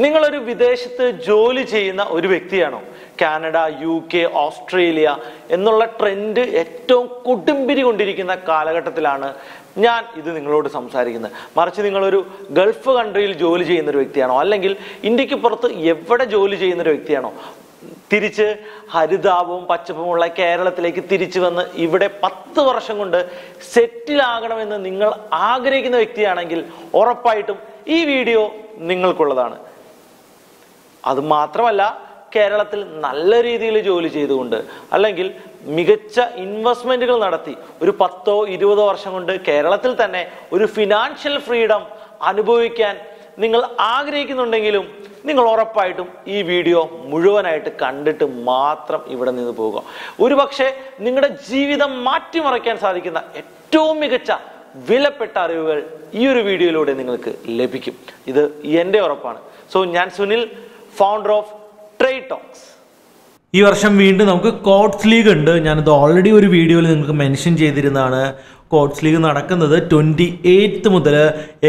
നിങ്ങളൊരു വിദേശത്ത് ജോലി ചെയ്യുന്ന ഒരു വ്യക്തിയാണോ? കാനഡ, UK, ഓസ്ട്രേലിയ എന്നുള്ള ട്രെൻഡ് ഏറ്റവും കൊടുമ്പിരി കൊണ്ടിരിക്കുന്ന കാലഘട്ടത്തിലാണ് ഞാൻ ഇത് നിങ്ങളോട് സംസാരിക്കുന്നത്. മറിച്ച് നിങ്ങളൊരു ഗൾഫ് കൺട്രിയിൽ ജോലി ചെയ്യുന്ന ഒരു വ്യക്തിയാണോ, അല്ലെങ്കിൽ ഇന്ത്യക്ക് പുറത്ത് എവിടെ ജോലി ചെയ്യുന്ന ഒരു വ്യക്തിയാണോ, തിരിച്ച് ഹരിതാപവും പച്ചപ്പുമുള്ള കേരളത്തിലേക്ക് തിരിച്ചു വന്ന് ഇവിടെ 10 വർഷം കൊണ്ട് സെറ്റിൽ ആകണമെന്ന് നിങ്ങൾ ആഗ്രഹിക്കുന്ന വ്യക്തിയാണെങ്കിൽ ഉറപ്പായിട്ടും ഈ വീഡിയോ നിങ്ങൾക്കുള്ളതാണ്. അത് മാത്രമല്ല, കേരളത്തിൽ നല്ല രീതിയിൽ ജോലി ചെയ്തുകൊണ്ട് അല്ലെങ്കിൽ മികച്ച ഇൻവെസ്റ്റ്മെന്റുകൾ നടത്തി ഒരു 10-20 വർഷം കൊണ്ട് കേരളത്തിൽ തന്നെ ഒരു ഫിനാൻഷ്യൽ ഫ്രീഡം അനുഭവിക്കാൻ നിങ്ങൾ ആഗ്രഹിക്കുന്നുണ്ടെങ്കിലും നിങ്ങൾ ഉറപ്പായിട്ടും ഈ വീഡിയോ മുഴുവനായിട്ട് കണ്ടിട്ട് മാത്രം ഇവിടെ നിന്ന് പോകുക. ഒരുപക്ഷെ നിങ്ങളുടെ ജീവിതം മാറ്റിമറിക്കാൻ സാധിക്കുന്ന ഏറ്റവും മികച്ച വിലപ്പെട്ട അറിവുകൾ ഈ ഒരു വീഡിയോയിലൂടെ നിങ്ങൾക്ക് ലഭിക്കും. ഇത് എൻ്റെ ഉറപ്പാണ്. സോ ഞാൻ സുനിൽ, ഫൗണ്ടർ ഓഫ് Tradetalks. ഈ വർഷം വീണ്ടും നമുക്ക് ക്വാർട്സ് ലീഗ് ഉണ്ട്. ഞാനത് ഓൾറെഡി ഒരു വീഡിയോയിൽ നിങ്ങൾക്ക് മെൻഷൻ ചെയ്തിരുന്നതാണ്. ക്വാർട്സ് ലീഗ് നടക്കുന്നത് 28 മുതൽ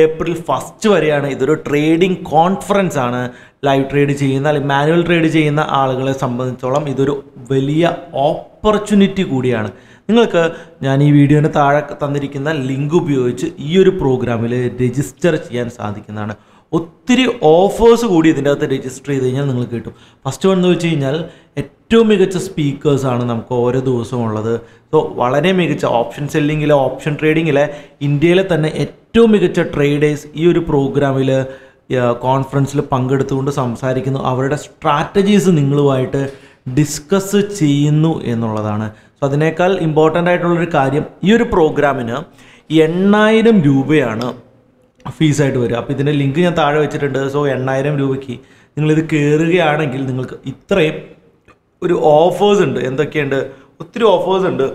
April 1 വരെയാണ്. ഇതൊരു ട്രേഡിംഗ് കോൺഫറൻസ് ആണ്. ലൈവ് ട്രേഡ് ചെയ്യുന്ന അല്ലെങ്കിൽ മാനുവൽ ട്രേഡ് ചെയ്യുന്ന ആളുകളെ സംബന്ധിച്ചോളം ഇതൊരു വലിയ ഓപ്പർച്യൂണിറ്റി കൂടിയാണ്. നിങ്ങൾക്ക് ഞാൻ ഈ വീഡിയോന് താഴെ തന്നിരിക്കുന്ന ലിങ്ക് ഉപയോഗിച്ച് ഈ ഒരു പ്രോഗ്രാമിൽ രജിസ്റ്റർ ചെയ്യാൻ സാധിക്കുന്നതാണ്. ഒത്തിരി ഓഫേഴ്സ് കൂടി ഇതിൻ്റെ അകത്ത് രജിസ്റ്റർ ചെയ്ത് കഴിഞ്ഞാൽ നിങ്ങൾക്ക് കിട്ടും. ഫസ്റ്റ് വൺ എന്ന് വെച്ച് കഴിഞ്ഞാൽ ഏറ്റവും മികച്ച സ്പീക്കേഴ്സാണ് നമുക്ക് ഓരോ ദിവസവും ഉള്ളത്. സോ വളരെ മികച്ച ഓപ്ഷൻ സെല്ലിങ്ങിലെ, ഓപ്ഷൻ ട്രേഡിങ്ങിലെ ഇന്ത്യയിലെ തന്നെ ഏറ്റവും മികച്ച ട്രേഡേഴ്സ് ഈ ഒരു പ്രോഗ്രാമിൽ കോൺഫറൻസിൽ പങ്കെടുത്തുകൊണ്ട് സംസാരിക്കുന്നു. അവരുടെ സ്ട്രാറ്റജീസ് നിങ്ങളുമായിട്ട് ഡിസ്കസ് ചെയ്യുന്നു എന്നുള്ളതാണ്. സോ അതിനേക്കാൾ ഇമ്പോർട്ടൻ്റ് ആയിട്ടുള്ളൊരു കാര്യം, ഈ ഒരു പ്രോഗ്രാമിന് 8,000 രൂപയാണ് ഫീസായിട്ട് വരിക. അപ്പോൾ ഇതിൻ്റെ ലിങ്ക് ഞാൻ താഴെ വെച്ചിട്ടുണ്ട്. സോ 8,000 രൂപയ്ക്ക് നിങ്ങളിത് കയറുകയാണെങ്കിൽ നിങ്ങൾക്ക് ഇത്രയും ഒരു ഓഫേഴ്സ് ഉണ്ട്. എന്തൊക്കെയുണ്ട്? ഒത്തിരി ഓഫേഴ്സ് ഉണ്ട്.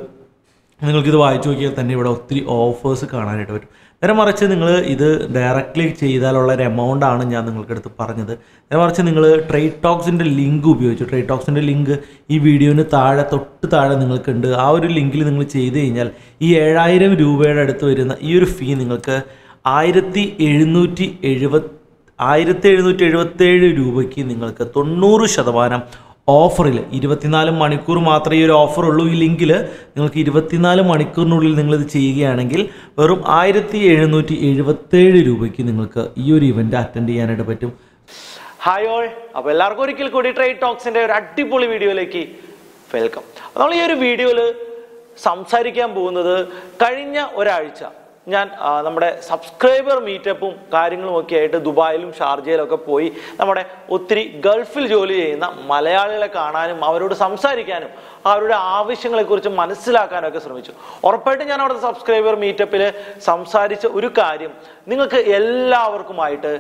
നിങ്ങൾക്കിത് വായിച്ചു നോക്കിയാൽ തന്നെ ഇവിടെ ഒത്തിരി ഓഫേഴ്സ് കാണാനായിട്ട് പറ്റും. നേരെ മറിച്ച് നിങ്ങൾ ഇത് ഡയറക്റ്റ്ലി ചെയ്താലുള്ള ഒരു എമൗണ്ട് ആണ് ഞാൻ നിങ്ങൾക്ക് അടുത്ത് പറഞ്ഞത്. നേരെ മറിച്ച് നിങ്ങൾ ട്രേഡ്ടോക്സിൻ്റെ ലിങ്ക് ഉപയോഗിച്ചു. ട്രേഡ്ടോക്സിൻ്റെ ലിങ്ക് ഈ വീഡിയോന് താഴെ തൊട്ട് താഴെ നിങ്ങൾക്കുണ്ട്. ആ ഒരു ലിങ്കിൽ നിങ്ങൾ ചെയ്ത് കഴിഞ്ഞാൽ ഈ 7,000 രൂപയുടെ അടുത്ത് വരുന്ന ഈ ഒരു ഫീ നിങ്ങൾക്ക് 1,777 രൂപയ്ക്ക് നിങ്ങൾക്ക് 90% ഓഫറിൽ 24 മണിക്കൂർ മാത്രമേ ഈ ഒരു ഓഫർ ഉള്ളൂ. ഈ ലിങ്കിൽ നിങ്ങൾക്ക് 24 മണിക്കൂറിനുള്ളിൽ നിങ്ങളിത് ചെയ്യുകയാണെങ്കിൽ വെറും 1,777 രൂപയ്ക്ക് നിങ്ങൾക്ക് ഈ ഒരു ഇവൻ്റ് അറ്റൻഡ് ചെയ്യാനായിട്ട് പറ്റും. ഹായ് ഓൾ, അപ്പോൾ എല്ലാവർക്കും ഒരിക്കൽ കൂടി ട്രേഡ് ടോക്സിൻ്റെ ഒരു അടിപൊളി വീഡിയോയിലേക്ക് വെൽക്കം. നമ്മൾ ഈ ഒരു വീഡിയോയിൽ സംസാരിക്കാൻ പോകുന്നത്, കഴിഞ്ഞ ഒരാഴ്ച ഞാൻ നമ്മുടെ സബ്സ്ക്രൈബർ മീറ്റപ്പും കാര്യങ്ങളും ഒക്കെ ആയിട്ട് ദുബായിലും ഷാർജയിലൊക്കെ പോയി നമ്മുടെ ഒത്തിരി ഗൾഫിൽ ജോലി ചെയ്യുന്ന മലയാളികളെ കാണാനും അവരോട് സംസാരിക്കാനും അവരുടെ ആവശ്യങ്ങളെക്കുറിച്ച് മനസ്സിലാക്കാനും ഒക്കെ ശ്രമിച്ചു. ഉറപ്പായിട്ടും ഞാൻ അവിടുത്തെ സബ്സ്ക്രൈബർ മീറ്റപ്പിൽ സംസാരിച്ച ഒരു കാര്യം നിങ്ങൾക്ക് എല്ലാവർക്കുമായിട്ട്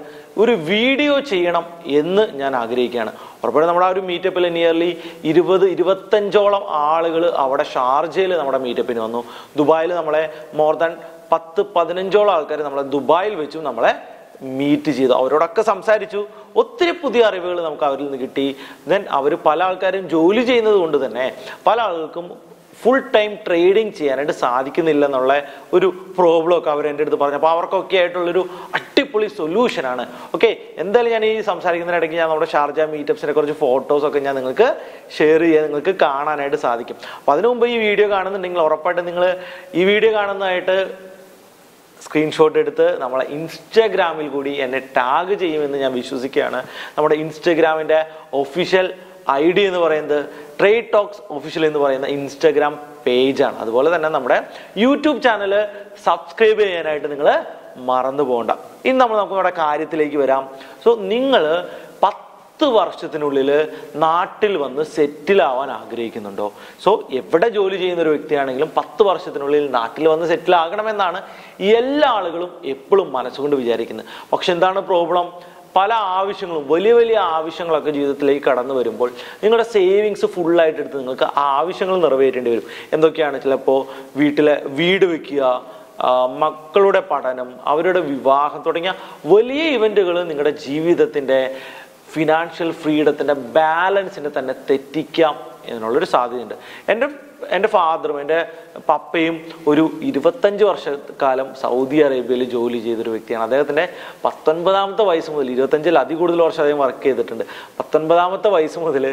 ഒരു വീഡിയോ ചെയ്യണം എന്ന് ഞാൻ ആഗ്രഹിക്കുകയാണ്. ഉറപ്പായിട്ടും നമ്മുടെ ആ ഒരു മീറ്റപ്പിൽ നിയർലി 20-25ഓളം ആളുകൾ അവിടെ ഷാർജയിൽ നമ്മുടെ മീറ്റപ്പിന് വന്നു. ദുബായിൽ നമ്മളെ മോർ ദാൻ 10-15ഓളം ആൾക്കാർ നമ്മളെ ദുബായിൽ വെച്ചും നമ്മളെ മീറ്റ് ചെയ്തു. അവരോടൊക്കെ സംസാരിച്ചു. ഒത്തിരി പുതിയ അറിവുകൾ നമുക്ക് അവരിൽ നിന്ന് കിട്ടി. ദെൻ അവർ പല ആൾക്കാരും ജോലി ചെയ്യുന്നത് കൊണ്ട് തന്നെ പല ആളുകൾക്കും ഫുൾ ടൈം ട്രേഡിങ് ചെയ്യാനായിട്ട് സാധിക്കുന്നില്ല എന്നുള്ള ഒരു പ്രോബ്ലം ഒക്കെ അവർ എൻ്റെ അടുത്ത് പറഞ്ഞു. അപ്പോൾ അവർക്കൊക്കെ ആയിട്ടുള്ളൊരു അടിപൊളി സൊല്യൂഷനാണ്. ഓക്കെ, എന്തായാലും ഞാൻ ഈ സംസാരിക്കുന്നതിനിടയ്ക്ക് ഞാൻ നമ്മുടെ ഷാർജ മീറ്റപ്സിനെ കുറച്ച് ഫോട്ടോസൊക്കെ ഞാൻ നിങ്ങൾക്ക് ഷെയർ ചെയ്യാൻ നിങ്ങൾക്ക് കാണാനായിട്ട് സാധിക്കും. അപ്പോൾ അതിനു മുമ്പ് ഈ വീഡിയോ കാണുന്നുണ്ടെങ്കിൽ ഉറപ്പായിട്ടും നിങ്ങൾ ഈ വീഡിയോ കാണുന്നതായിട്ട് സ്ക്രീൻഷോട്ട് എടുത്ത് നമ്മളെ ഇൻസ്റ്റാഗ്രാമിൽ കൂടി എന്നെ ടാഗ് ചെയ്യുമെന്ന് ഞാൻ വിശ്വസിക്കുകയാണ്. നമ്മുടെ ഇൻസ്റ്റാഗ്രാമിൻ്റെ ഒഫീഷ്യൽ ID എന്ന് പറയുന്നത് ട്രേഡ്ടോക്സ് ഒഫീഷ്യൽ എന്ന് പറയുന്ന ഇൻസ്റ്റാഗ്രാം പേജാണ്. അതുപോലെ തന്നെ നമ്മുടെ യൂട്യൂബ് ചാനൽ സബ്സ്ക്രൈബ് ചെയ്യാനായിട്ട് നിങ്ങൾ മറന്നു പോകണ്ട. ഇനി നമുക്ക് നമ്മുടെ കാര്യത്തിലേക്ക് വരാം. സോ നിങ്ങൾ 10 വർഷത്തിനുള്ളിൽ നാട്ടിൽ വന്ന് സെറ്റിൽ ആവാൻ ആഗ്രഹിക്കുന്നുണ്ടോ? സോ എവിടെ ജോലി ചെയ്യുന്ന ഒരു വ്യക്തിയാണെങ്കിലും 10 വർഷത്തിനുള്ളിൽ നാട്ടിൽ വന്ന് സെറ്റിൽ ആകണമെന്നാണ് എല്ലാ ആളുകളും എപ്പോഴും മനസ്സുകൊണ്ട് വിചാരിക്കുന്നത്. പക്ഷെ എന്താണ് പ്രോബ്ലം? പല ആവശ്യങ്ങളും, വലിയ വലിയ ആവശ്യങ്ങളൊക്കെ ജീവിതത്തിലേക്ക് കടന്നു വരുമ്പോൾ നിങ്ങളുടെ സേവിങ്സ് ഫുള്ളായിട്ട് എടുത്ത് നിങ്ങൾക്ക് ആവശ്യങ്ങൾ നിറവേറ്റേണ്ടി വരും. എന്തൊക്കെയാണ്? ചിലപ്പോൾ വീട്ടിലെ വീട് വെക്കുക, മക്കളുടെ പഠനം, അവരുടെ വിവാഹം തുടങ്ങിയ വലിയ ഇവന്റുകൾ നിങ്ങളുടെ ജീവിതത്തിൻ്റെ ഫിനാൻഷ്യൽ ഫ്രീഡത്തിൻ്റെ ബാലൻസിനെ തന്നെ തെറ്റിക്കാം എന്നുള്ളൊരു സാധ്യതയുണ്ട്. എൻ്റെ ഫാദറും എൻ്റെ പപ്പയും ഒരു 25 വർഷക്കാലം സൗദി അറേബ്യയിൽ ജോലി ചെയ്തൊരു വ്യക്തിയാണ്. അദ്ദേഹത്തിൻ്റെ 19ാമത്തെ വയസ്സ് മുതൽ 25-ൽ അതിൽ കൂടുതൽ വർഷം അദ്ദേഹം വർക്ക് ചെയ്തിട്ടുണ്ട്. 19ാമത്തെ വയസ്സ് മുതൽ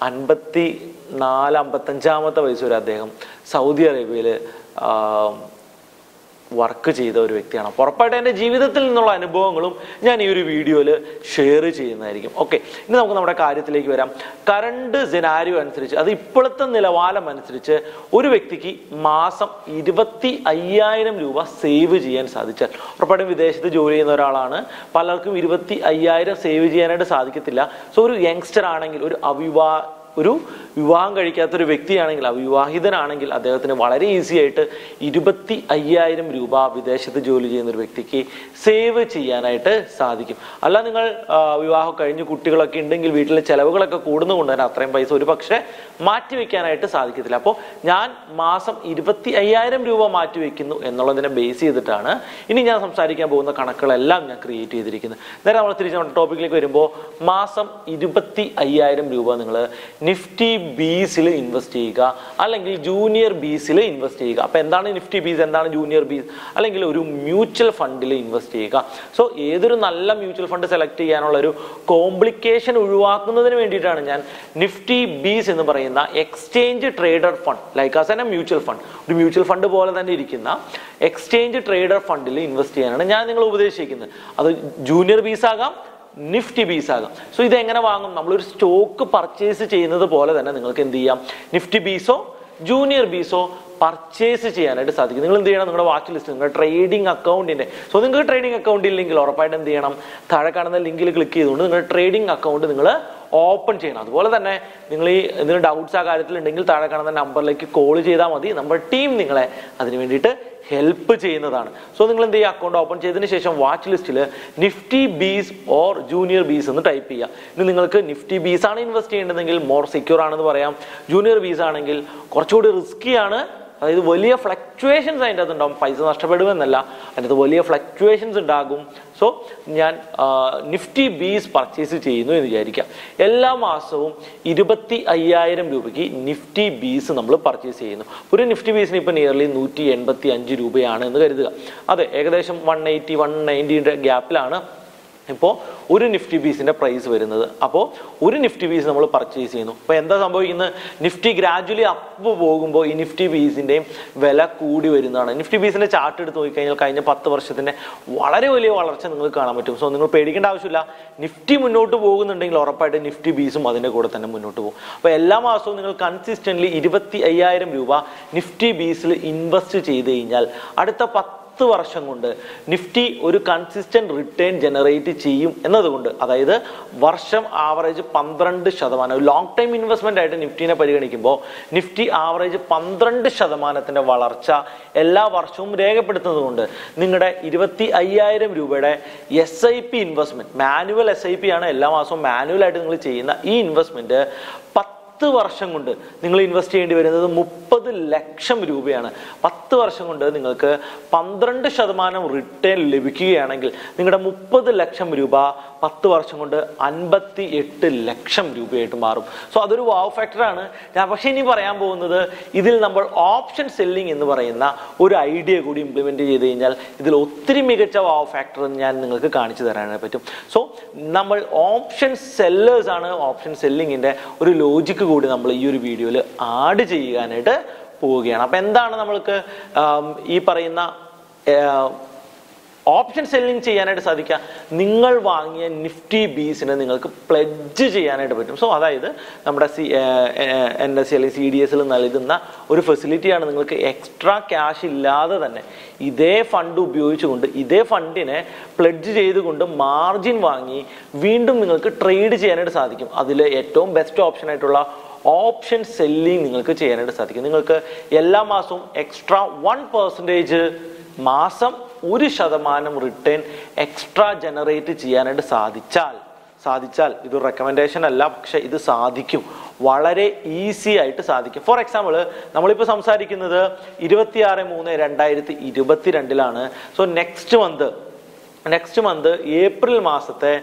54-55ാമത്തെ വയസ്സ് വരെ അദ്ദേഹം സൗദി അറേബ്യയിൽ വർക്ക് ചെയ്ത ഒരു വ്യക്തിയാണ്. അപ്പോൾ ഉറപ്പായിട്ട് എൻ്റെ ജീവിതത്തിൽ നിന്നുള്ള അനുഭവങ്ങളും ഞാൻ ഈ ഒരു വീഡിയോയിൽ ഷെയർ ചെയ്യുന്നതായിരിക്കും. ഓക്കെ, ഇനി നമുക്ക് നമ്മുടെ കാര്യത്തിലേക്ക് വരാം. കറണ്ട് സിനാരിയോ അനുസരിച്ച്, അത് ഇപ്പോഴത്തെ നിലവാരം അനുസരിച്ച് ഒരു വ്യക്തിക്ക് മാസം 25,000 രൂപ സേവ് ചെയ്യാൻ സാധിച്ചാൽ, ഉറപ്പായിട്ടും വിദേശത്ത് ജോലി ചെയ്യുന്ന ഒരാളാണ്, പലർക്കും 25,000 സേവ് ചെയ്യാനായിട്ട് സാധിക്കത്തില്ല. സോ ഒരു യങ്സ്റ്റർ ആണെങ്കിൽ, ഒരു വിവാഹം കഴിക്കാത്തൊരു വ്യക്തിയാണെങ്കിൽ, അവിവാഹിതനാണെങ്കിൽ അദ്ദേഹത്തിന് വളരെ ഈസി ആയിട്ട് 25,000 രൂപ വിദേശത്ത് ജോലി ചെയ്യുന്ന ഒരു വ്യക്തിക്ക് സേവ് ചെയ്യാനായിട്ട് സാധിക്കും. അല്ല, നിങ്ങൾ വിവാഹം കഴിഞ്ഞ് കുട്ടികളൊക്കെ ഉണ്ടെങ്കിൽ വീട്ടിലെ ചെലവുകളൊക്കെ കൂടുന്നതുകൊണ്ട് തന്നെ അത്രയും പൈസ ഒരു പക്ഷേ മാറ്റിവെക്കാനായിട്ട് സാധിക്കത്തില്ല. അപ്പോൾ ഞാൻ മാസം 25,000 രൂപ മാറ്റിവെക്കുന്നു എന്നുള്ളതിനെ ബേസ് ചെയ്തിട്ടാണ് ഇനി ഞാൻ സംസാരിക്കാൻ പോകുന്ന കണക്കുകളെല്ലാം ഞാൻ ക്രിയേറ്റ് ചെയ്തിരിക്കുന്നത്. നേരെ നമ്മൾ തിരിച്ച് നമ്മുടെ ടോപ്പിക്കിലേക്ക് വരുമ്പോൾ, മാസം 25,000 രൂപ നിങ്ങൾ നിഫ്റ്റി ബീസിൽ ഇൻവെസ്റ്റ് ചെയ്യുക, അല്ലെങ്കിൽ ജൂനിയർ ബീസിൽ ഇൻവെസ്റ്റ് ചെയ്യുക. അപ്പോൾ എന്താണ് നിഫ്റ്റി ബീസ്, എന്താണ് ജൂനിയർ ബീസ്, അല്ലെങ്കിൽ ഒരു മ്യൂച്വൽ ഫണ്ടിൽ ഇൻവെസ്റ്റ് ചെയ്യുക. സോ ഏതൊരു നല്ല മ്യൂച്വൽ ഫണ്ട് സെലക്ട് ചെയ്യാനുള്ള ഒരു കോംപ്ലിക്കേഷൻ ഒഴിവാക്കുന്നതിന് വേണ്ടിയിട്ടാണ് ഞാൻ നിഫ്റ്റി ബീസ് എന്ന് പറയുന്ന exchange traded fund, like as A mutual fund, ഒരു മ്യൂച്വൽ ഫണ്ട് പോലെ തന്നെ ഇരിക്കുന്ന എക്സ്ചേഞ്ച് ട്രേഡഡ് ഫണ്ടിൽ ഇൻവെസ്റ്റ് ചെയ്യാനാണ് ഞാൻ നിങ്ങളെ ഉപദേശിക്കുന്നത്. അത് ജൂനിയർ ബീസ് ആകാം, നിഫ്റ്റി ബീസ് ആകാം. സോ ഇതെങ്ങനെ വാങ്ങും? നമ്മളൊരു സ്റ്റോക്ക് പർച്ചേസ് ചെയ്യുന്നത് പോലെ തന്നെ നിങ്ങൾക്ക് എന്ത് ചെയ്യാം, നിഫ്റ്റി ബീസോ ജൂനിയർ ബീസോ പർച്ചേസ് ചെയ്യാനായിട്ട് സാധിക്കും. നിങ്ങൾ എന്ത് ചെയ്യണം, നിങ്ങളുടെ വാച്ച് ലിസ്റ്റ്, നിങ്ങളുടെ ട്രേഡിംഗ് അക്കൗണ്ടിന്റെ, സോ നിങ്ങൾക്ക് ട്രേഡിംഗ് അക്കൗണ്ട് ഇല്ലെങ്കിൽ ഉറപ്പായിട്ട് എന്ത് ചെയ്യണം, താഴെ കാണുന്ന ലിങ്കിൽ ക്ലിക്ക് ചെയ്തുകൊണ്ട് നിങ്ങളുടെ ട്രേഡിംഗ് അക്കൗണ്ട് നിങ്ങൾ ഓപ്പൺ ചെയ്യണം. അതുപോലെ തന്നെ നിങ്ങൾ എന്തെങ്കിലും ഡൗട്ട്സ് ആ കാര്യത്തിൽ ഉണ്ടെങ്കിൽ താഴെ കാണുന്ന നമ്പറിലേക്ക് കോൾ ചെയ്താൽ മതി. നമ്മുടെ ടീം നിങ്ങളെ അതിന് വേണ്ടിയിട്ട് ഹെൽപ്പ് ചെയ്യുന്നതാണ്. സോ നിങ്ങൾ എന്ത് ചെയ്യുക, അക്കൗണ്ട് ഓപ്പൺ ചെയ്തതിന് ശേഷം വാച്ച് ലിസ്റ്റിൽ നിഫ്റ്റി ബീസ് ഓർ ജൂനിയർ ബീസ് എന്ന് ടൈപ്പ് ചെയ്യുക. ഇനി നിങ്ങൾക്ക് നിഫ്റ്റി ബീസ് ആണ് ഇൻവെസ്റ്റ് ചെയ്യേണ്ടതെങ്കിൽ മോർ സെക്യൂർ ആണെന്ന് പറയാം. ജൂനിയർ ബീസ് ആണെങ്കിൽ കുറച്ചുകൂടി റിസ്കി ആണ്, അതായത് വലിയ ഫ്ലക്ച്വേഷൻസ് അതിൻ്റെ അകത്ത് ഉണ്ടാകും. പൈസ നഷ്ടപ്പെടുമെന്നല്ല, അതിനകത്ത് വലിയ ഫ്ലക്ച്വേഷൻസ് ഉണ്ടാകും. സോ ഞാൻ നിഫ്റ്റി ബീസ് പർച്ചേസ് ചെയ്യുന്നു എന്ന് വിചാരിക്കാം. എല്ലാ മാസവും 25,000 രൂപയ്ക്ക് നിഫ്റ്റി ബീസ് നമ്മൾ പർച്ചേസ് ചെയ്യുന്നു. ഒരു നിഫ്റ്റി ബീസിന് ഇപ്പോൾ നിയർലി 185 രൂപയാണ് എന്ന് കരുതുക. അതെ, ഏകദേശം 180-190 ഗ്യാപ്പിലാണ് ഇപ്പോൾ ഒരു നിഫ്റ്റി ബീസിന്റെ പ്രൈസ് വരുന്നത്. അപ്പോൾ ഒരു നിഫ്റ്റി ബീസ് നമ്മൾ പർച്ചേസ് ചെയ്യുന്നു. അപ്പോൾ എന്താ സംഭവിക്കുന്നത്, നിഫ്റ്റി ഗ്രാജുവലി അപ്പ് പോകുമ്പോൾ ഈ നിഫ്റ്റി ബീസിന്റെയും വില കൂടി വരുന്നതാണ്. നിഫ്റ്റി ബീസിന്റെ ചാർട്ട് എടുത്ത് നോക്കിക്കഴിഞ്ഞാൽ കഴിഞ്ഞ 10 വർഷത്തിന്റെ വളരെ വലിയ വളർച്ച നിങ്ങൾക്ക് കാണാൻ പറ്റും. സോ നിങ്ങൾ പേടിക്കേണ്ട ആവശ്യമില്ല. നിഫ്റ്റി മുന്നോട്ട് പോകുന്നുണ്ടെങ്കിൽ ഉറപ്പായിട്ട് നിഫ്റ്റി ബീസും അതിന്റെ കൂടെ തന്നെ മുന്നോട്ട് പോകും. അപ്പോൾ എല്ലാ മാസവും നിങ്ങൾ കൺസിസ്റ്റന്റ്ലി 25,000 രൂപ നിഫ്റ്റി ബീസിൽ ഇൻവെസ്റ്റ് ചെയ്ത് കഴിഞ്ഞാൽ അടുത്ത 10 വർഷം കൊണ്ട് നിഫ്റ്റി ഒരു കൺസിസ്റ്റന്റ് റിട്ടേൺ ജനറേറ്റ് ചെയ്യും എന്നതുകൊണ്ട്, അതായത് വർഷം ആവറേജ് 12%, ലോങ് ടൈം ഇൻവെസ്റ്റ്മെന്റ് ആയിട്ട് നിഫ്റ്റിനെ പരിഗണിക്കുമ്പോൾ നിഫ്റ്റി ആവറേജ് 12% വളർച്ച എല്ലാ വർഷവും രേഖപ്പെടുത്തുന്നതുകൊണ്ട് നിങ്ങളുടെ 25,000 രൂപയുടെ SIP ഇൻവെസ്റ്റ്മെന്റ്, മാനുവൽ SIP ആണ്, എല്ലാ മാസവും മാനുവലായിട്ട് നിങ്ങൾ ചെയ്യുന്ന ഈ ഇൻവെസ്റ്റ്മെന്റ് 10 വർഷം കൊണ്ട് നിങ്ങൾ ഇൻവെസ്റ്റ് ചെയ്യേണ്ടി വരുന്നത് 30 ലക്ഷം രൂപയാണ്. 10 വർഷം കൊണ്ട് നിങ്ങൾക്ക് 12% റിട്ടേൺ ലഭിക്കുകയാണെങ്കിൽ നിങ്ങളുടെ 30 ലക്ഷം രൂപ 10 വർഷം കൊണ്ട് 58 ലക്ഷം രൂപയായിട്ട് മാറും. സോ അതൊരു വാവ് ഫാക്ടറാണ്. പക്ഷേ ഇനി പറയാൻ പോകുന്നത്, ഇതിൽ നമ്മൾ ഓപ്ഷൻ സെല്ലിംഗ് എന്ന് പറയുന്ന ഒരു ഐഡിയ കൂടി ഇംപ്ലിമെന്റ് ചെയ്ത് കഴിഞ്ഞാൽ ഇതിൽ ഒത്തിരി മികച്ച വാവ് ഫാക്ടർ ഞാൻ നിങ്ങൾക്ക് കാണിച്ചു തരാനായിട്ട് പറ്റും. സോ നമ്മൾ ഓപ്ഷൻ സെല്ലേഴ്സ് ആണ്. ഓപ്ഷൻ സെല്ലിങ്ങിന്റെ ഒരു ലോജിക്ക് കൂടി നമ്മൾ ഈ ഒരു വീഡിയോയിൽ ആഡ് ചെയ്യാനായിട്ട് പോവുകയാണ്. അപ്പൊ എന്താണ് നമ്മൾക്ക് ഈ പറയുന്ന ഓപ്ഷൻ സെല്ലിംഗ് ചെയ്യാനായിട്ട് സാധിക്കുക? നിങ്ങൾ വാങ്ങിയ നിഫ്റ്റി ബീസിനെ നിങ്ങൾക്ക് പ്ലെഡ്ജ് ചെയ്യാനായിട്ട് പറ്റും. സോ അതായത് നമ്മുടെ NSE അല്ലെങ്കിൽ CDSൽ നൽകുന്ന ഒരു ഫെസിലിറ്റിയാണ്. നിങ്ങൾക്ക് എക്സ്ട്രാ ക്യാഷ് ഇല്ലാതെ തന്നെ ഇതേ ഫണ്ട് ഉപയോഗിച്ചുകൊണ്ട്, ഇതേ ഫണ്ടിനെ പ്ലെഡ്ജ് ചെയ്തുകൊണ്ട് മാർജിൻ വാങ്ങി വീണ്ടും നിങ്ങൾക്ക് ട്രേഡ് ചെയ്യാനായിട്ട് സാധിക്കും. അതിൽ ഏറ്റവും ബെസ്റ്റ് ഓപ്ഷൻ ആയിട്ടുള്ള ഓപ്ഷൻ സെല്ലിംഗ് നിങ്ങൾക്ക് ചെയ്യാനായിട്ട് സാധിക്കും. നിങ്ങൾക്ക് എല്ലാ മാസവും എക്സ്ട്രാ 1% മാസം 1% റിട്ടേൺ എക്സ്ട്രാ ജനറേറ്റ് ചെയ്യാനായിട്ട് സാധിച്ചാൽ ഇതൊരു റെക്കമെൻഡേഷൻ അല്ല, പക്ഷെ ഇത് സാധിക്കും, വളരെ ഈസി ആയിട്ട് സാധിക്കും. ഫോർ എക്സാമ്പിൾ, നമ്മളിപ്പോൾ സംസാരിക്കുന്നത് 26/3/2022. സോ നെക്സ്റ്റ് മന്ത് ഏപ്രിൽ മാസത്തെ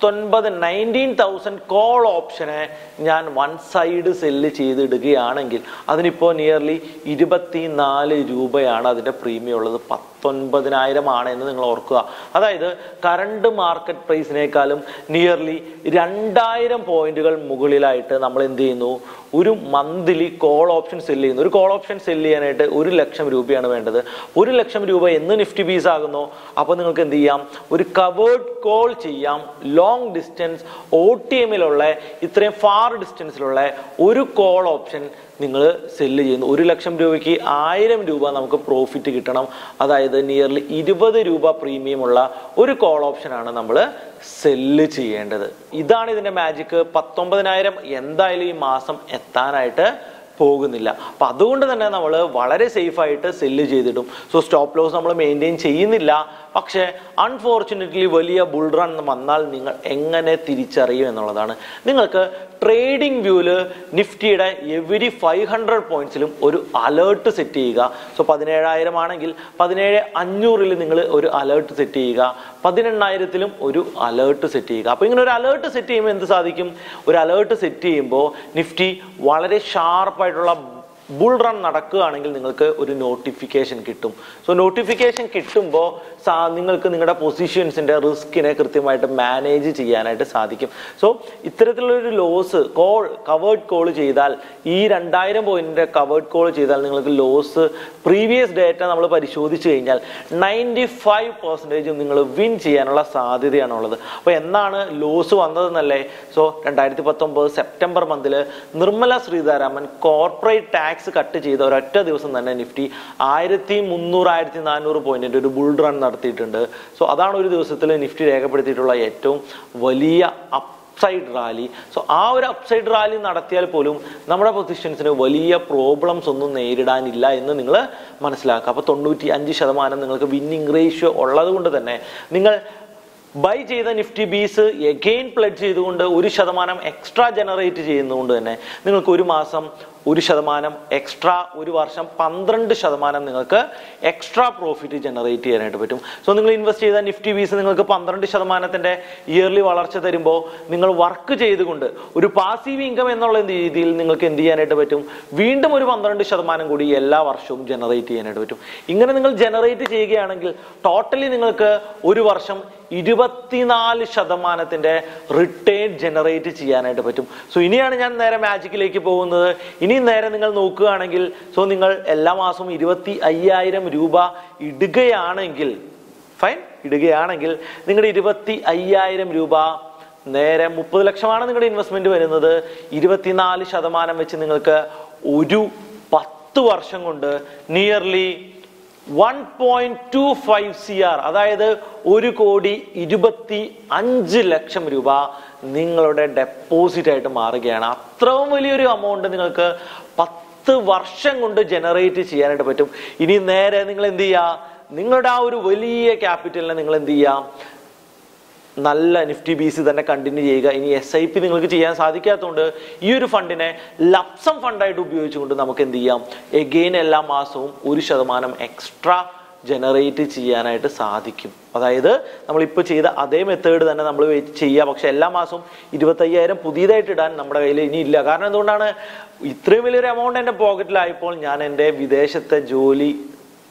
19,000 കോൾ ഓപ്ഷനെ ഞാൻ വൺ സൈഡ് സെല്ല് ചെയ്തിടുകയാണെങ്കിൽ അതിനിപ്പോൾ നിയർലി 24 രൂപയാണ് അതിൻ്റെ പ്രീമിയം ഉള്ളത്. 19,000 ആണ് എന്ന് നിങ്ങൾ ഓർക്കുക. അതായത് കറണ്ട് മാർക്കറ്റ് പ്രൈസിനേക്കാളും നിയർലി 2000 പോയിന്റുകൾ മുകളിലായിട്ട് നമ്മൾ എന്ത് ചെയ്യുന്നു, ഒരു മന്ത്ലി കോൾ ഓപ്ഷൻ സെല്ല് ചെയ്യുന്നു. ഒരു കോൾ ഓപ്ഷൻ സെല്ല് ചെയ്യാനായിട്ട് 1 ലക്ഷം രൂപയാണ് വേണ്ടത്. 1 ലക്ഷം രൂപ എന്ന് നിഫ്റ്റി ബീസ് ആകുന്നു. അപ്പോൾ നിങ്ങൾക്ക് എന്ത് ചെയ്യാം, ഒരു കവേർഡ് കോൾ ചെയ്യാം. ലോങ് ഡിസ്റ്റൻസ് OTMലുള്ള ഇത്രയും ഫാർ ഡിസ്റ്റൻസിലുള്ള ഒരു കോൾ ഓപ്ഷൻ നിങ്ങൾ സെല്ല് ചെയ്യുന്നു. 1 ലക്ഷം രൂപയ്ക്ക് 1000 രൂപ നമുക്ക് പ്രോഫിറ്റ് കിട്ടണം. അതായത് നിയർലി 20 രൂപ പ്രീമിയം ഉള്ള ഒരു കോൾ ഓപ്ഷനാണ് നമ്മൾ സെല്ല് ചെയ്യേണ്ടത്. ഇതാണ് ഇതിന്റെ മാജിക്. 19,000 എന്തായാലും ഈ മാസം എത്താനായിട്ട് പോകുന്നില്ല. അപ്പൊ അതുകൊണ്ട് തന്നെ നമ്മൾ വളരെ സേഫ് ആയിട്ട് സെല്ല് ചെയ്തിടും. സോ സ്റ്റോപ്പ് ലോസ് നമ്മൾ മെയിൻറ്റെയിൻ ചെയ്യുന്നില്ല. പക്ഷേ അൺഫോർച്ചുനേറ്റ്ലി വലിയ ബുൾ റൺ വന്നാൽ നിങ്ങൾ എങ്ങനെ തിരിച്ചറിയും എന്നുള്ളതാണ്. നിങ്ങൾക്ക് ട്രേഡിംഗ് വ്യൂല് നിഫ്റ്റിയുടെ എവരി 500 പോയിന്റ്സിലും ഒരു അലേർട്ട് സെറ്റ് ചെയ്യുക. സോ 17,000 ആണെങ്കിൽ 17,500 നിങ്ങൾ ഒരു അലേർട്ട് സെറ്റ് ചെയ്യുക. 18,000 ഒരു അലേർട്ട് സെറ്റ് ചെയ്യുക. അപ്പൊ ഇങ്ങനെ ഒരു അലേർട്ട് സെറ്റ് ചെയ്യുമ്പോൾ എന്ത് സാധിക്കും, ഒരു അലേർട്ട് സെറ്റ് ചെയ്യുമ്പോൾ നിഫ്റ്റി വളരെ ഷാർപ്പായിട്ടുള്ള ബുൾ റൺ നടക്കുകയാണെങ്കിൽ നിങ്ങൾക്ക് ഒരു നോട്ടിഫിക്കേഷൻ കിട്ടും. സോ നോട്ടിഫിക്കേഷൻ കിട്ടുമ്പോൾ നിങ്ങൾക്ക് നിങ്ങളുടെ പൊസിഷൻസിന്റെ റിസ്കിനെ കൃത്യമായിട്ട് മാനേജ് ചെയ്യാനായിട്ട് സാധിക്കും. സോ ഇത്തരത്തിലുള്ളൊരു ലോസ് കവേർഡ് കോൾ ചെയ്താൽ, ഈ 2000 പോയിന്റിന്റെ കവേർഡ് കോൾ ചെയ്താൽ നിങ്ങൾക്ക് ലോസ് പ്രീവിയസ് ഡേറ്റ നമ്മൾ പരിശോധിച്ച് കഴിഞ്ഞാൽ 95% നിങ്ങൾ വിൻ ചെയ്യാനുള്ള സാധ്യതയാണുള്ളത്. അപ്പോൾ എന്നാണ് ലോസ് വന്നതെന്നല്ലേ? സോ 2019 സെപ്റ്റംബർ മന്തിൽ Nirmala Sitharaman corporate tax cut ചെയ്ത ഒരൊറ്റ ദിവസം തന്നെ നിഫ്റ്റി 1300-1400 പോയിന്റിന്റെ ഒരു ബുൾ റൺ നടത്തിയിട്ടുണ്ട്. സോ അതാണ് ഒരു ദിവസത്തിൽ നിഫ്റ്റി രേഖപ്പെടുത്തിയിട്ടുള്ള ഏറ്റവും വലിയ അപ്സൈഡ് റാലി. സോ ആ ഒരു അപ്സൈഡ് റാലി നടത്തിയാൽ പോലും നമ്മുടെ പൊസിഷൻസിന് വലിയ പ്രോബ്ലംസ് ഒന്നും നേരിടാനില്ല എന്ന് നിങ്ങൾ മനസ്സിലാക്കുക. അപ്പോൾ 95% നിങ്ങൾക്ക് വിന്നിംഗ് റേഷ്യോ ഉള്ളത് കൊണ്ട് തന്നെ നിങ്ങൾ ബൈ ചെയ്ത നിഫ്റ്റി ബീസ് എഗെയിൻ പ്ലെഡ്ജ് ചെയ്തുകൊണ്ട് 1% എക്സ്ട്രാ ജനറേറ്റ് ചെയ്യുന്നതുകൊണ്ട് തന്നെ നിങ്ങൾക്ക് ഒരു മാസം 1% എക്സ്ട്രാ, ഒരു വർഷം 12% നിങ്ങൾക്ക് എക്സ്ട്രാ പ്രോഫിറ്റ് ജനറേറ്റ് ചെയ്യാനായിട്ട് പറ്റും. സോ നിങ്ങൾ ഇൻവെസ്റ്റ് ചെയ്ത നിഫ്റ്റി ബീസ് നിങ്ങൾക്ക് 12% ഇയർലി വളർച്ച തരുമ്പോൾ നിങ്ങൾ വർക്ക് ചെയ്തുകൊണ്ട് ഒരു പാസീവ് ഇൻകം എന്നുള്ള രീതിയിൽ നിങ്ങൾക്ക് എന്ത് ചെയ്യാനായിട്ട് പറ്റും, വീണ്ടും ഒരു 12% കൂടി എല്ലാ വർഷവും ജനറേറ്റ് ചെയ്യാനായിട്ട് പറ്റും. ഇങ്ങനെ നിങ്ങൾ ജനറേറ്റ് ചെയ്യുകയാണെങ്കിൽ ടോട്ടലി നിങ്ങൾക്ക് ഒരു വർഷം 24% റിട്ടേൺ ജനറേറ്റ് ചെയ്യാനായിട്ട് പറ്റും. സോ ഇനിയാണ് ഞാൻ നേരെ മാജിക്കിലേക്ക് പോകുന്നത്. ഇനി നേരെ നിങ്ങൾ നോക്കുകയാണെങ്കിൽ, സോ നിങ്ങൾ എല്ലാ മാസവും 25,000 രൂപ ഇടുകയാണെങ്കിൽ, ഫൈൻ, ഇടുകയാണെങ്കിൽ നിങ്ങളുടെ 25,000 രൂപ നേരെ 30 ലക്ഷമാണ് നിങ്ങളുടെ ഇൻവെസ്റ്റ്മെന്റ് വരുന്നത്. 24% വെച്ച് നിങ്ങൾക്ക് ഒരു 10 വർഷം കൊണ്ട് നിയർലി 1.25 CR, അതായത് 1,25 ലക്ഷം രൂപ നിങ്ങളുടെ ഡെപ്പോസിറ്റ് ആയിട്ട് മാറുകയാണ്. അത്രയും വലിയൊരു എമൗണ്ട് നിങ്ങൾക്ക് 10 വർഷം കൊണ്ട് ജനറേറ്റ് ചെയ്യാനായിട്ട് പറ്റും. ഇനി നേരെ നിങ്ങൾ എന്ത് ചെയ്യുക, നിങ്ങളുടെ ആ ഒരു വലിയ ക്യാപിറ്റലിനെ നിങ്ങൾ എന്ത് ചെയ്യാം, നല്ല നിഫ്റ്റി ബീസ് തന്നെ കണ്ടിന്യൂ ചെയ്യുക. ഇനി SIP നിങ്ങൾക്ക് ചെയ്യാൻ സാധിക്കാത്തതുകൊണ്ട് ഈ ഒരു ഫണ്ടിനെ ലപ്സം ഫണ്ടായിട്ട് ഉപയോഗിച്ചുകൊണ്ട് നമുക്ക് എന്ത് ചെയ്യാം, എഗെയിൻ എല്ലാ മാസവും 1% എക്സ്ട്രാ ജനറേറ്റ് ചെയ്യാനായിട്ട് സാധിക്കും. അതായത് നമ്മളിപ്പോൾ ചെയ്ത അതേ മെത്തേഡ് തന്നെ നമ്മൾ ചെയ്യുക. പക്ഷെ എല്ലാ മാസവും 25,000 പുതിയതായിട്ട് ഇടാൻ നമ്മുടെ കയ്യിൽ ഇനി ഇല്ല. കാരണം എന്തുകൊണ്ടാണ്, ഇത്രയും വലിയൊരു എമൗണ്ട് എൻ്റെ പോക്കറ്റിലായപ്പോൾ ഞാൻ എൻ്റെ വിദേശത്തെ ജോലി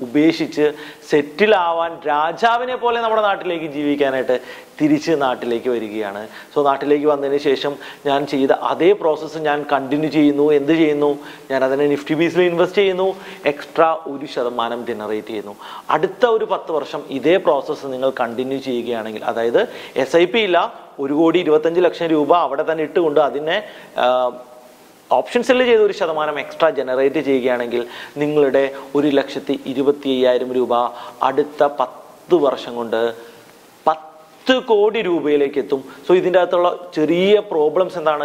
ഉപേക്ഷിച്ച് സെറ്റിൽ ആവാൻ രാജാവിനെ പോലെ നമ്മുടെ നാട്ടിലേക്ക് ജീവിക്കാനായിട്ട് തിരിച്ച് നാട്ടിലേക്ക് വരികയാണ്. സോ നാട്ടിലേക്ക് വന്നതിന് ശേഷം ഞാൻ ചെയ്ത അതേ പ്രോസസ്സ് ഞാൻ കണ്ടിന്യൂ ചെയ്യുന്നു. എന്ത് ചെയ്യുന്നു, ഞാൻ അതിനെ നിഫ്റ്റി ബീസിൽ ഇൻവെസ്റ്റ് ചെയ്യുന്നു, എക്സ്ട്രാ 1% ജനറേറ്റ് ചെയ്യുന്നു. അടുത്ത ഒരു 10 വർഷം ഇതേ പ്രോസസ്സ് നിങ്ങൾ കണ്ടിന്യൂ ചെയ്യുകയാണെങ്കിൽ, അതായത് SIP ഇല്ല, 1,25 ലക്ഷം രൂപ അവിടെ തന്നെ ഇട്ടുകൊണ്ട് അതിനെ ഓപ്ഷൻ സെല്ല് ചെയ്ത് 1% എക്സ്ട്രാ ജനറേറ്റ് ചെയ്യുകയാണെങ്കിൽ നിങ്ങളുടെ 1,25,000 രൂപ അടുത്ത 10 വർഷം കൊണ്ട് 10 കോടി രൂപയിലേക്ക് എത്തും. സോ ഇതിൻ്റെ അകത്തുള്ള ചെറിയ പ്രോബ്ലംസ് എന്താണ്,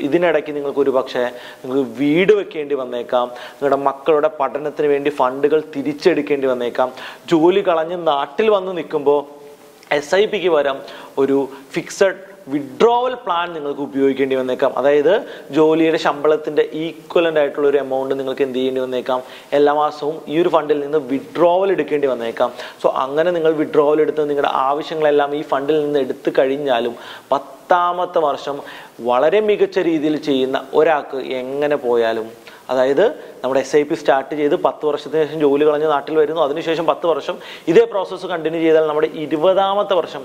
ഇതിനിടയ്ക്ക് നിങ്ങൾക്ക് ഒരു പക്ഷേ നിങ്ങൾക്ക് വീട് വെക്കേണ്ടി വന്നേക്കാം, നിങ്ങളുടെ മക്കളുടെ പഠനത്തിന് വേണ്ടി ഫണ്ടുകൾ തിരിച്ചെടുക്കേണ്ടി വന്നേക്കാം, ജോലി കളഞ്ഞ് നാട്ടിൽ വന്ന് നിൽക്കുമ്പോൾ SIPക്ക് പകരം ഒരു ഫിക്സഡ് വിഡ്രോവൽ പ്ലാൻ നിങ്ങൾക്ക് ഉപയോഗിക്കേണ്ടി വന്നേക്കാം. അതായത് ജോലിയുടെ ശമ്പളത്തിൻ്റെ ഈക്വലൻ്റ് ആയിട്ടുള്ള ഒരു എമൗണ്ട് നിങ്ങൾക്ക് എന്ത് ചെയ്യേണ്ടി വന്നേക്കാം, എല്ലാ മാസവും ഈ ഒരു ഫണ്ടിൽ നിന്ന് വിഡ്രോവൽ എടുക്കേണ്ടി വന്നേക്കാം. സോ അങ്ങനെ നിങ്ങൾ വിഡ്രോവൽ എടുത്ത് നിങ്ങളുടെ ആവശ്യങ്ങളെല്ലാം ഈ ഫണ്ടിൽ നിന്ന് എടുത്തു കഴിഞ്ഞാലും 10ാമത്തെ വർഷം വളരെ മികച്ച രീതിയിൽ ചെയ്യുന്ന ഒരാൾക്ക് എങ്ങനെ പോയാലും, അതായത് നമ്മുടെ SIP സ്റ്റാർട്ട് ചെയ്ത് 10 വർഷത്തിന് ശേഷം ജോലി കളഞ്ഞ് നാട്ടിൽ വരുന്നു, അതിനുശേഷം 10 വർഷം ഇതേ പ്രോസസ്സ് കണ്ടിന്യൂ ചെയ്താൽ നമ്മുടെ 20ാമത്തെ വർഷം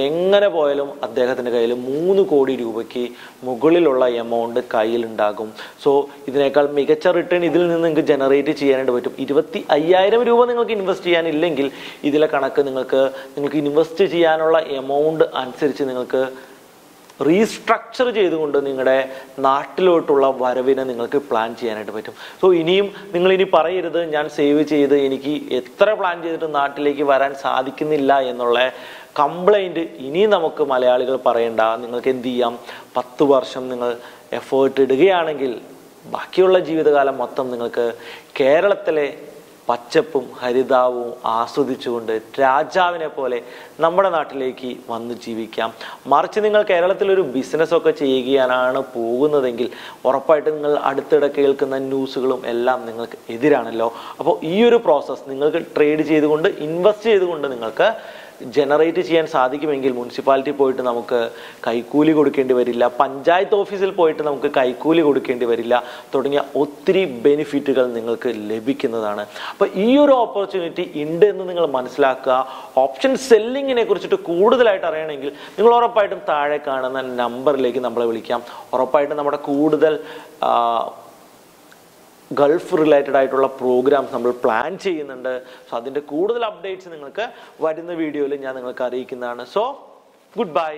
എങ്ങനെ പോയാലും അദ്ദേഹത്തിൻ്റെ കയ്യിൽ 3 കോടി രൂപയ്ക്ക് മുകളിലുള്ള എമൗണ്ട് കയ്യിലുണ്ടാകും. സോ ഇതിനേക്കാൾ മികച്ച റിട്ടേൺ ഇതിൽ നിന്ന് നിങ്ങൾക്ക് ജനറേറ്റ് ചെയ്യാനായിട്ട് പറ്റും. 25,000 രൂപ നിങ്ങൾക്ക് ഇൻവെസ്റ്റ് ചെയ്യാനില്ലെങ്കിൽ ഇതിലെ കണക്ക് നിങ്ങൾക്ക് ഇൻവെസ്റ്റ് ചെയ്യാനുള്ള എമൗണ്ട് അനുസരിച്ച് നിങ്ങൾക്ക് റീസ്ട്രക്ചർ ചെയ്തുകൊണ്ട് നിങ്ങളുടെ നാട്ടിലോട്ടുള്ള വരവിനെ നിങ്ങൾക്ക് പ്ലാൻ ചെയ്യാനായിട്ട് പറ്റും. സോ നിങ്ങളിനി പറയരുത് ഞാൻ സേവ് ചെയ്ത് എനിക്ക് എത്ര പ്ലാൻ ചെയ്തിട്ട് നാട്ടിലേക്ക് വരാൻ സാധിക്കുന്നില്ല എന്നുള്ള കംപ്ലൈൻറ്റ് ഇനി നമുക്ക് മലയാളികൾ പറയണ്ട. നിങ്ങൾക്ക് എന്ത് ചെയ്യാം, 10 വർഷം നിങ്ങൾ എഫേർട്ട് ഇടുകയാണെങ്കിൽ ബാക്കിയുള്ള ജീവിതകാലം മൊത്തം നിങ്ങൾക്ക് കേരളത്തിലെ പച്ചപ്പും ഹരിതാവും ആസ്വദിച്ചുകൊണ്ട് രാജാവിനെ പോലെ നമ്മുടെ നാട്ടിലേക്ക് വന്ന് ജീവിക്കാം. മറിച്ച് നിങ്ങൾ കേരളത്തിലൊരു ബിസിനസ്സൊക്കെ ചെയ്യുകയാണ് പോകുന്നതെങ്കിൽ ഉറപ്പായിട്ട് നിങ്ങൾ അടുത്തിടെ കേൾക്കുന്ന ന്യൂസുകളും എല്ലാം നിങ്ങൾക്ക് എതിരാണല്ലോ. അപ്പോൾ ഈ ഒരു പ്രോസസ്സ് നിങ്ങൾക്ക് ട്രേഡ് ചെയ്തുകൊണ്ട് ഇൻവെസ്റ്റ് ചെയ്തുകൊണ്ട് നിങ്ങൾക്ക് ജനറേറ്റ് ചെയ്യാൻ സാധിക്കുമെങ്കിൽ മുനിസിപ്പാലിറ്റി പോയിട്ട് നമുക്ക് കൈക്കൂലി കൊടുക്കേണ്ടി വരില്ല, പഞ്ചായത്ത് ഓഫീസിൽ പോയിട്ട് നമുക്ക് കൈക്കൂലി കൊടുക്കേണ്ടി വരില്ല, തുടങ്ങിയ ഒത്തിരി ബെനിഫിറ്റുകൾ നിങ്ങൾക്ക് ലഭിക്കുന്നതാണ്. അപ്പോൾ ഈ ഒരു ഓപ്പർച്യൂണിറ്റി ഉണ്ട് എന്ന് നിങ്ങൾ മനസ്സിലാക്കുക. ഓപ്ഷൻ സെല്ലിങ്ങിനെ കുറിച്ചിട്ട് കൂടുതലായിട്ട് അറിയണമെങ്കിൽ നിങ്ങൾ ഉറപ്പായിട്ടും താഴെ കാണുന്ന നമ്പറിലേക്ക് നമ്മളെ വിളിക്കാം. ഉറപ്പായിട്ടും നമ്മുടെ കൂടുതൽ ഗൾഫ് റിലേറ്റഡ് ആയിട്ടുള്ള പ്രോഗ്രാംസ് നമ്മൾ പ്ലാൻ ചെയ്യുന്നുണ്ട്. സോ അതിൻ്റെ കൂടുതൽ അപ്ഡേറ്റ്സ് നിങ്ങൾക്ക് വരുന്ന വീഡിയോയിൽ ഞാൻ നിങ്ങൾക്ക് അറിയിക്കുന്നതാണ്. So good bye.